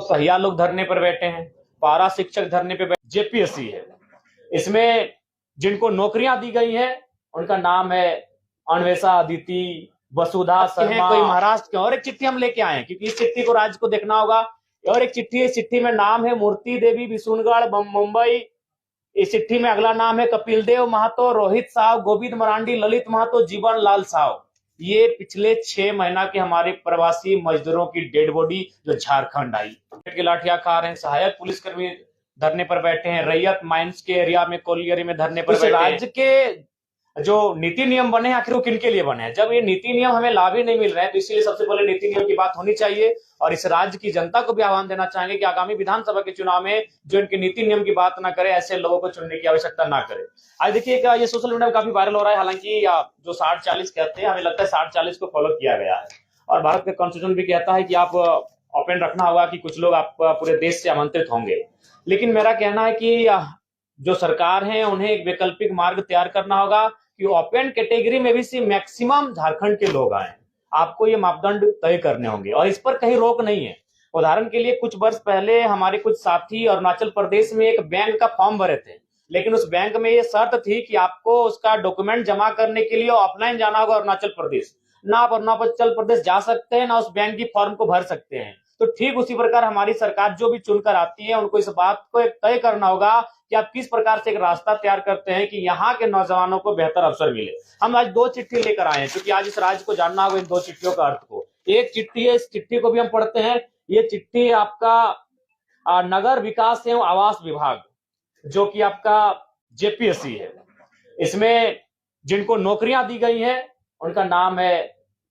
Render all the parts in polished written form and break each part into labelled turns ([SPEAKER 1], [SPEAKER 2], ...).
[SPEAKER 1] पहिया लोग धरने पर बैठे हैं, पारा शिक्षक धरने पर बैठे, जेपीएससी है। इसमें जिनको नौकरियां दी गई हैं उनका नाम है अन्वेषा, अदिति, वसुधा शर्मा, कोई महाराष्ट्र के। और एक चिट्ठी हम लेके आए हैं क्योंकि इस चिट्ठी को राज्य को देखना होगा। और एक चिट्ठी है, इस चिट्ठी में नाम है मूर्ति देवी विशुनगढ़ मुंबई। इस चिट्ठी में अगला नाम है कपिल देव महतो, रोहित साव, गोविंद मरांडी, ललित महतो, जीवन लाल साव। ये पिछले 6 महीना के हमारे प्रवासी मजदूरों की डेड बॉडी जो झारखंड आई के लाठियां खा रहे हैं। सहायक पुलिसकर्मी धरने पर बैठे हैं, रैयत माइंस के एरिया में, कोलियरी में धरने पर बैठे। राज्य के जो नीति नियम बने आखिर वो किनके लिए बने हैं? जब ये नीति नियम हमें लाभ ही नहीं मिल रहे हैं तो इसीलिए सबसे पहले नीति नियम की बात होनी चाहिए। और इस राज्य की जनता को भी आह्वान देना चाहेंगे कि आगामी विधानसभा के चुनाव में जो इनके नीति नियम की बात ना करे, ऐसे लोगों को चुनने की आवश्यकता ना करे। आज देखिएगा ये सोशल मीडिया में काफी वायरल हो रहा है। हालांकि जो 60-40 कहते हैं, हमें लगता है 60-40 को फॉलो किया गया है। और भारत का कॉन्स्टिट्यूशन भी कहता है कि आप ओपन रखना होगा कि कुछ लोग आप पूरे देश से आमंत्रित होंगे। लेकिन मेरा कहना है कि जो सरकार है उन्हें एक वैकल्पिक मार्ग तैयार करना होगा कि ओपन कैटेगरी में भी मैक्सिमम झारखंड के लोग आए। आपको ये मापदंड तय करने होंगे और इस पर कहीं रोक नहीं है। उदाहरण के लिए कुछ वर्ष पहले हमारे कुछ साथी अरुणाचल प्रदेश में एक बैंक का फॉर्म भरे थे, लेकिन उस बैंक में ये शर्त थी कि आपको उसका डॉक्यूमेंट जमा करने के लिए ऑफलाइन जाना होगा अरुणाचल प्रदेश। ना आप अरुणाचल प्रदेश जा सकते हैं, ना उस बैंक की फॉर्म को भर सकते हैं। तो ठीक उसी प्रकार हमारी सरकार जो भी चुनकर आती है उनको इस बात को एक तय करना होगा कि आप किस प्रकार से एक रास्ता तैयार करते हैं कि यहाँ के नौजवानों को बेहतर अवसर मिले। हम आज 2 चिट्ठी लेकर आए हैं क्योंकि आज इस राज्य को जानना होगा इन 2 चिट्ठियों का अर्थ को। एक चिट्ठी है, इस चिट्ठी को भी हम पढ़ते हैं। ये चिट्ठी आपका नगर विकास एवं आवास विभाग जो कि आपका जेपीएससी है। इसमें जिनको नौकरियां दी गई हैं उनका नाम है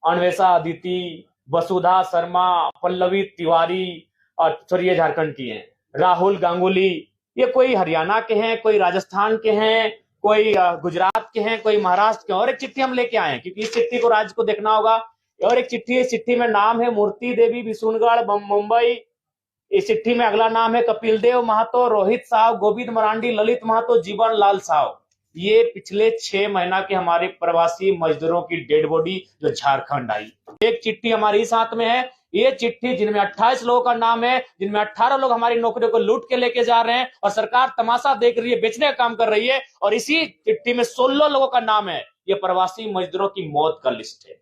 [SPEAKER 1] अन्वेषा, अदिति, वसुधा शर्मा, पल्लवी तिवारी, और ये झारखंड की हैं, राहुल गांगुली। ये कोई हरियाणा के हैं, कोई राजस्थान के हैं, कोई गुजरात के हैं, कोई महाराष्ट्र के। और एक चिट्ठी हम लेके आए हैं क्योंकि इस चिट्ठी को राज्य को देखना होगा। और एक चिट्ठी है, इस चिट्ठी में नाम है मूर्ति देवी विशुनगढ़ मुंबई। इस चिट्ठी में अगला नाम है कपिल देव महतो, रोहित साव, गोविंद मरांडी, ललित महतो, जीवन लाल साव। ये पिछले 6 महीना के हमारे प्रवासी मजदूरों की डेड बॉडी जो झारखंड आई। एक चिट्ठी हमारे साथ में है। ये चिट्ठी जिनमें 28 लोगों का नाम है, जिनमें 18 लोग हमारी नौकरियों को लूट के लेके जा रहे हैं और सरकार तमाशा देख रही है, बेचने का काम कर रही है। और इसी चिट्ठी में 16 लोगों का नाम है। ये प्रवासी मजदूरों की मौत का लिस्ट है।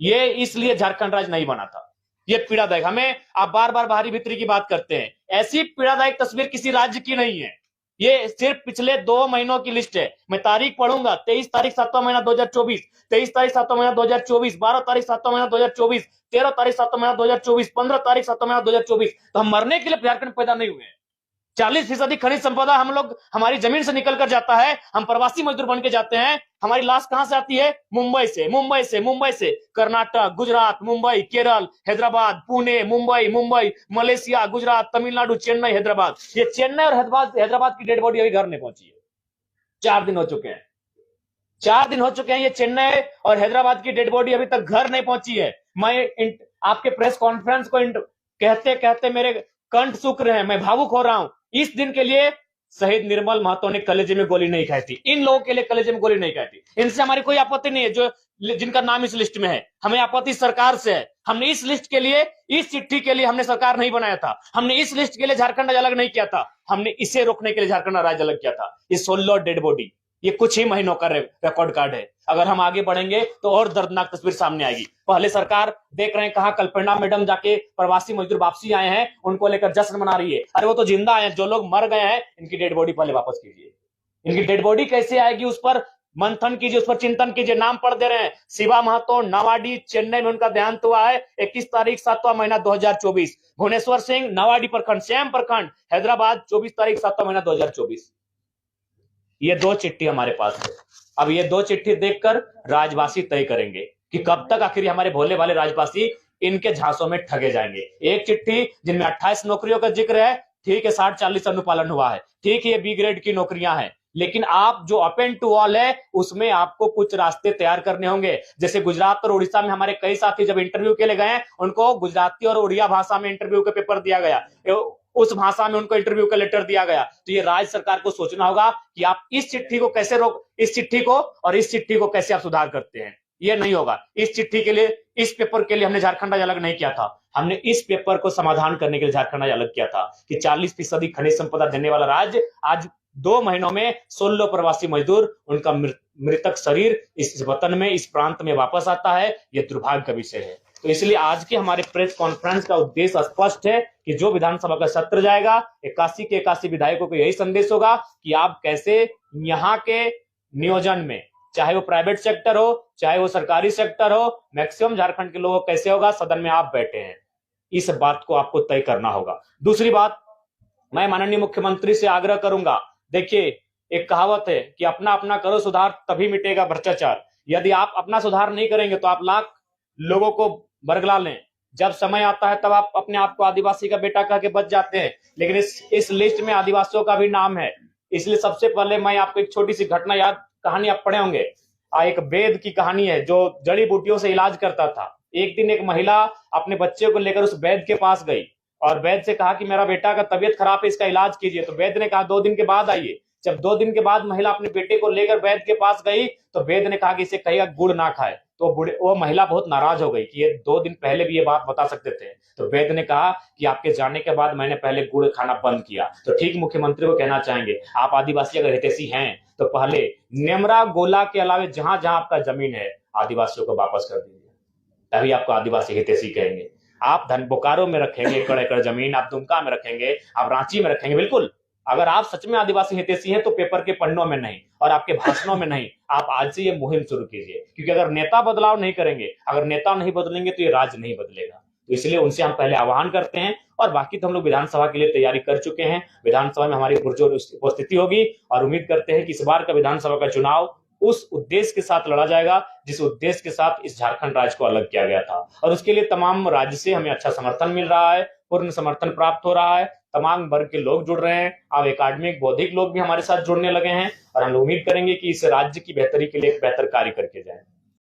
[SPEAKER 1] ये इसलिए झारखंड राज्य नहीं बना था। ये पीड़ादायक, हमें आप बार बार बाहरी भीतरी की बात करते हैं, ऐसी पीड़ादायक तस्वीर किसी राज्य की नहीं है। ये सिर्फ पिछले 2 महीनों की लिस्ट है। मैं तारीख पढ़ूंगा, 23 तारीख 7वां महीना 2024, 23 तारीख 7वां महीना 2024, 12 तारीख 7वां महीना 2024, 13 तारीख 7वां महीना 2024, 15 तारीख 7वां महीना 2024। तो हम मरने के लिए झारखंड पैदा नहीं हुए हैं। 40% खनिज संपदा हम लोग हमारी जमीन से निकल कर जाता है, हम प्रवासी मजदूर बन के जाते हैं। हमारी लाश कहां से आती है? मुंबई से, मुंबई से, मुंबई से। कर्नाटक, गुजरात, मुंबई, केरल, हैदराबाद, पुणे, मुंबई, मलेशिया, गुजरात, तमिलनाडु, चेन्नई, हैदराबाद। ये चेन्नई और हैदराबाद की डेड बॉडी अभी घर नहीं पहुंची है। 4 दिन हो चुके हैं। 4 दिन हो चुके हैं। ये चेन्नई और हैदराबाद की डेड बॉडी अभी तक घर नहीं पहुंची है। मैं आपके प्रेस कॉन्फ्रेंस को कहते कहते मेरे कंठ सूख रहे हैं, मैं भावुक हो रहा हूं। इस दिन के लिए शहीद निर्मल महतो ने कलेजे में गोली नहीं खाई थी। इन लोगों के लिए कलेजे में गोली नहीं खाई थी। इनसे हमारी कोई आपत्ति नहीं है जो जिनका नाम इस लिस्ट में है। हमें आपत्ति सरकार से है। हमने इस लिस्ट के लिए, इस चिट्ठी के लिए हमने सरकार नहीं बनाया था। हमने इस लिस्ट के लिए झारखंड राज्य अलग नहीं किया था। हमने इसे रोकने के लिए झारखंड राज्य अलग किया था। ये 16 डेड बॉडी, ये कुछ ही महीनों का रिकॉर्ड कार्ड है। अगर हम आगे बढ़ेंगे तो और दर्दनाक तस्वीर सामने आएगी। पहले सरकार देख रहे हैं कहा कल्पना मैडम जाके प्रवासी मजदूर वापसी आए हैं, उनको लेकर जश्न मना रही है। अरे वो तो जिंदा आए हैं, जो लोग मर गए हैं इनकी डेड बॉडी पहले वापस कीजिए। इनकी डेड बॉडी कैसे आएगी उस पर मंथन कीजिए, उस पर चिंतन कीजिए। नाम पढ़ दे रहे हैं, शिवा महतो, नवाडी, चेन्नई में उनका देहांत हुआ है 21 तारीख 7वां महीना 2024। भुवनेश्वर सिंह, नवाडी प्रखंड, श्याम प्रखंड, हैदराबाद, 24 तारीख 7वां महीना 2024। ये 2 चिट्ठी हमारे पास है। अब ये 2 चिट्ठी देखकर राजवासी तय करेंगे कि कब तक आखिर हमारे भोले वाले राजवासी इनके झांसों में ठगे जाएंगे। एक चिट्ठी जिनमें 28 नौकरियों का जिक्र है, ठीक है, 60-40 अनुपालन हुआ है, ठीक है, ये बी ग्रेड की नौकरियां हैं। लेकिन आप जो ओपन टू ऑल है उसमें आपको कुछ रास्ते तैयार करने होंगे। जैसे गुजरात और उड़ीसा में हमारे कई साथी जब इंटरव्यू के लिए गए, उनको गुजराती और उड़िया भाषा में इंटरव्यू का पेपर दिया गया, उस भाषा में उनको इंटरव्यू का लेटर दिया गया। तो ये राज्य सरकार को सोचना होगा कि आप इस चिट्ठी को कैसे इस चिट्ठी को और इस चिट्ठी को कैसे आप सुधार करते हैं। ये नहीं होगा। इस चिट्ठी के लिए, इस पेपर के लिए हमने झारखंड राज्य अलग नहीं किया था। हमने इस पेपर को समाधान करने के लिए झारखंड राज्य अलग किया था कि 40% खनिज संपदा देने वाला राज्य आज 2 महीनों में 16 प्रवासी मजदूर, उनका मृतक शरीर इस वतन में, इस प्रांत में वापस आता है। यह दुर्भाग्य का विषय है। तो इसलिए आज के हमारे प्रेस कॉन्फ्रेंस का उद्देश्य स्पष्ट है कि जो विधानसभा का सत्र जाएगा, 81 के 81 विधायकों को यही संदेश होगा कि आप कैसे यहाँ के नियोजन में, चाहे वो प्राइवेट सेक्टर हो, चाहे वो सरकारी सेक्टर हो, मैक्सिमम झारखंड के लोगों कैसे होगा, सदन में आप बैठे हैं, इस बात को आपको तय करना होगा। दूसरी बात, मैं माननीय मुख्यमंत्री से आग्रह करूंगा, देखिए एक कहावत है कि अपना अपना करो सुधार, तभी मिटेगा भ्रष्टाचार। यदि आप अपना सुधार नहीं करेंगे तो आप लाख लोगों को बरगला लें, जब समय आता है तब आप अपने आप को आदिवासी का बेटा कह के बच जाते हैं। लेकिन इस लिस्ट में आदिवासियों का भी नाम है। इसलिए सबसे पहले मैं आपको एक छोटी सी घटना याद, कहानी आप पढ़े होंगे, एक वेद की कहानी है जो जड़ी बूटियों से इलाज करता था। एक दिन एक महिला अपने बच्चे को लेकर उस वैद्य के पास गई और वैद्य से कहा कि मेरा बेटा का तबीयत खराब है, इसका इलाज कीजिए। तो वैद्य ने कहा 2 दिन के बाद आइए। जब 2 दिन के बाद महिला अपने बेटे को लेकर वैद्य के पास गई तो वैद्य ने कहा कि इसे कहिएगा गुड़ ना खाए। तो वो महिला बहुत नाराज हो गई कि ये 2 दिन पहले भी ये बात बता सकते थे। तो वैद्य ने कहा कि आपके जाने के बाद मैंने पहले गुड़ खाना बंद किया। तो ठीक मुख्यमंत्री को कहना चाहेंगे, आप आदिवासी अगर हितैषी हैं तो पहले नेमरा गोला के अलावे जहां जहां आपका जमीन है आदिवासियों को वापस कर दीजिए, तभी आपको आदिवासी हितैषी कहेंगे। आप बोकारो में रखेंगे एकड़ एकड़ जमीन, आप दुमका में रखेंगे, आप रांची में रखेंगे, बिल्कुल। अगर आप सच में आदिवासी हितैषी हैं तो पेपर के पन्नों में नहीं और आपके भाषणों में नहीं, आप आज से ये मुहिम शुरू कीजिए। क्योंकि अगर नेता बदलाव नहीं करेंगे, अगर नेता नहीं बदलेंगे तो ये राज्य नहीं बदलेगा। तो इसलिए उनसे हम पहले आह्वान करते हैं। और बाकी तो हम लोग विधानसभा के लिए तैयारी कर चुके हैं। विधानसभा में हमारी पुरजोर उपस्थिति होगी और उम्मीद करते हैं कि इस बार का विधानसभा का चुनाव उस उद्देश्य के साथ लड़ा जाएगा जिस उद्देश्य के साथ इस झारखंड राज्य को अलग किया गया था। और उसके लिए तमाम राज्य से हमें अच्छा समर्थन मिल रहा है, पूर्ण समर्थन प्राप्त हो रहा है, तमाम वर्ग के लोग जुड़ रहे हैं। अब एकेडमिक बौद्धिक लोग भी हमारे साथ जुड़ने लगे हैं और हम उम्मीद करेंगे कि इस राज्य की बेहतरी के लिए एक बेहतर कार्य करके जाएं।